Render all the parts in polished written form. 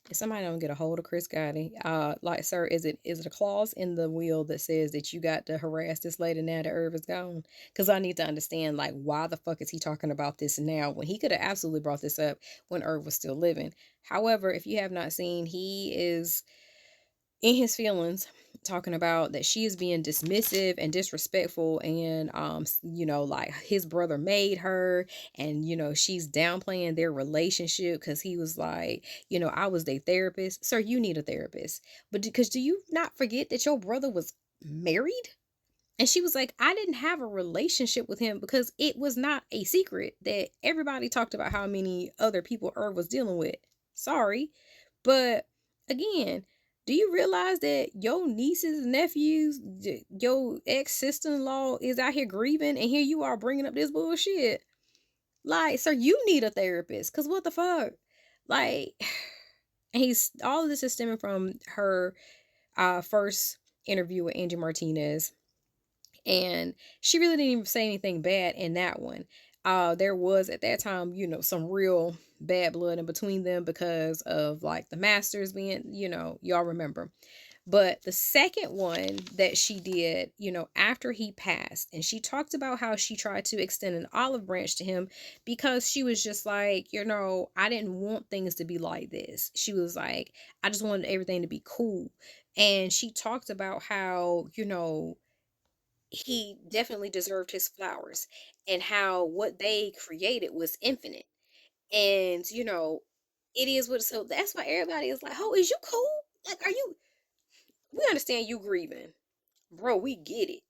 If somebody don't get a hold of Chris Gotti, like, sir, is it a clause in the will that says that you got to harass this lady now that Irv is gone? Because I need to understand, like, why the fuck is he talking about this now when he could have absolutely brought this up when Irv was still living. However, if you have not seen, he is in his feelings talking about that she is being dismissive and disrespectful, and like his brother made her, and she's downplaying their relationship because he was like, I was their therapist. Sir, you need a therapist. But because do you not forget that your brother was married? And she was like, I didn't have a relationship with him because it was not a secret that everybody talked about how many other people Irv was dealing with. Sorry. But again, do you realize that your nieces and nephews, your ex sister in law is out here grieving, and here you are bringing up this bullshit? Like, sir, you need a therapist. Because what the fuck? Like, and he's all of this is stemming from her first interview with Angie Martinez, and she really didn't even say anything bad in that one. There was at that time, some real bad blood in between them because of like the masters being, y'all remember. But the second one that she did, after he passed, and she talked about how she tried to extend an olive branch to him because she was just like, I didn't want things to be like this. She was like, I just wanted everything to be cool. And she talked about how, he definitely deserved his flowers, and how what they created was infinite. And it is what, so that's why everybody is like, oh, is you cool? Like, are you, we understand you grieving, bro, we get it.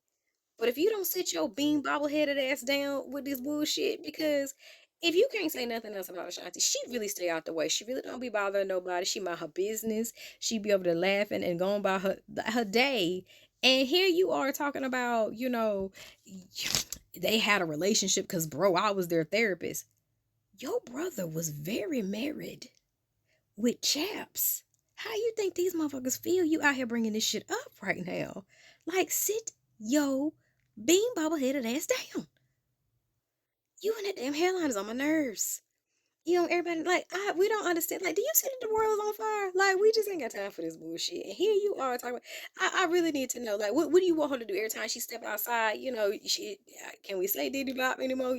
But if you don't sit your bean bobbleheaded ass down with this bullshit, because if you can't say nothing else about Ashanti, she really stay out the way. She really don't be bothering nobody. She mind her business. She be able to laughing and going about her day. And here you are talking about, they had a relationship because, bro, I was their therapist. Your brother was very married with chaps. How you think these motherfuckers feel you out here bringing this shit up right now? Like, sit yo bean bobbleheaded ass down. You and that damn hairline is on my nerves. Everybody like we don't understand. Like, do you see that the world is on fire? Like, we just ain't got time for this bullshit. And here you are talking. I really need to know. Like, what do you want her to do every time she step outside? She can we say Diddy Bop anymore?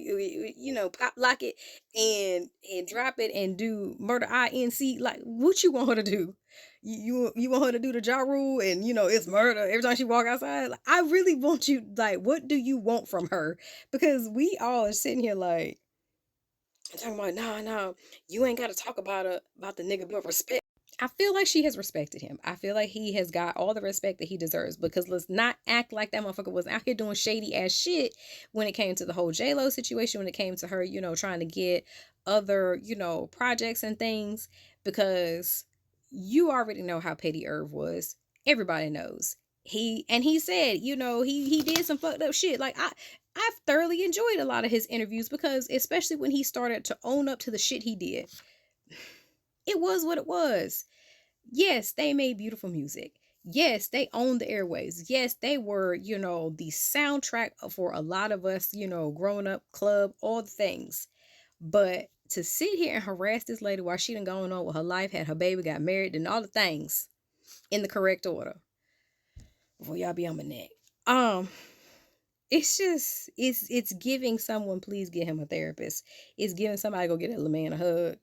Pop lock it and drop it and do murder INC. Like, what you want her to do? You want her to do the jaw rule, and it's murder every time she walk outside. Like, I really want you. Like, what do you want from her? Because we all are sitting here like, I'm talking about, no, no, you ain't got to talk about the nigga, but respect. I feel like she has respected him. I feel like he has got all the respect that he deserves, because let's not act like that motherfucker was out here doing shady ass shit when it came to the whole J Lo situation, when it came to her, trying to get other, projects and things, because you already know how petty Irv was. Everybody knows. He said, he did some fucked up shit. Like, I've thoroughly enjoyed a lot of his interviews, because especially when he started to own up to the shit he did. It was what it was. Yes, they made beautiful music. Yes, they owned the airwaves. Yes, they were, the soundtrack for a lot of us, growing up, club, all the things. But to sit here and harass this lady while she done going on with her life, had her baby, got married, and all the things in the correct order, before y'all be on my neck. Um, it's just it's giving someone, please get him a therapist. It's giving somebody go get that little man a hug.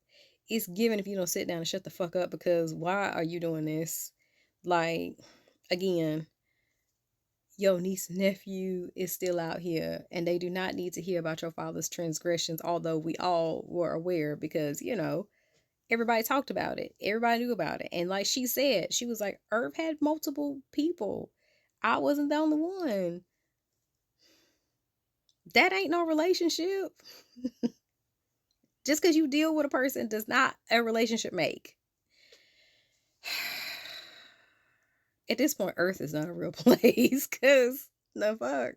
It's giving, if you don't sit down and shut the fuck up, because why are you doing this? Like, again, your niece and nephew is still out here, and they do not need to hear about your father's transgressions, although we all were aware, because everybody talked about it, everybody knew about it. And like she said, she was like, Irv had multiple people, I wasn't the only one. That ain't no relationship. Just because you deal with a person does not a relationship make. At this point, Earth is not a real place, because the fuck.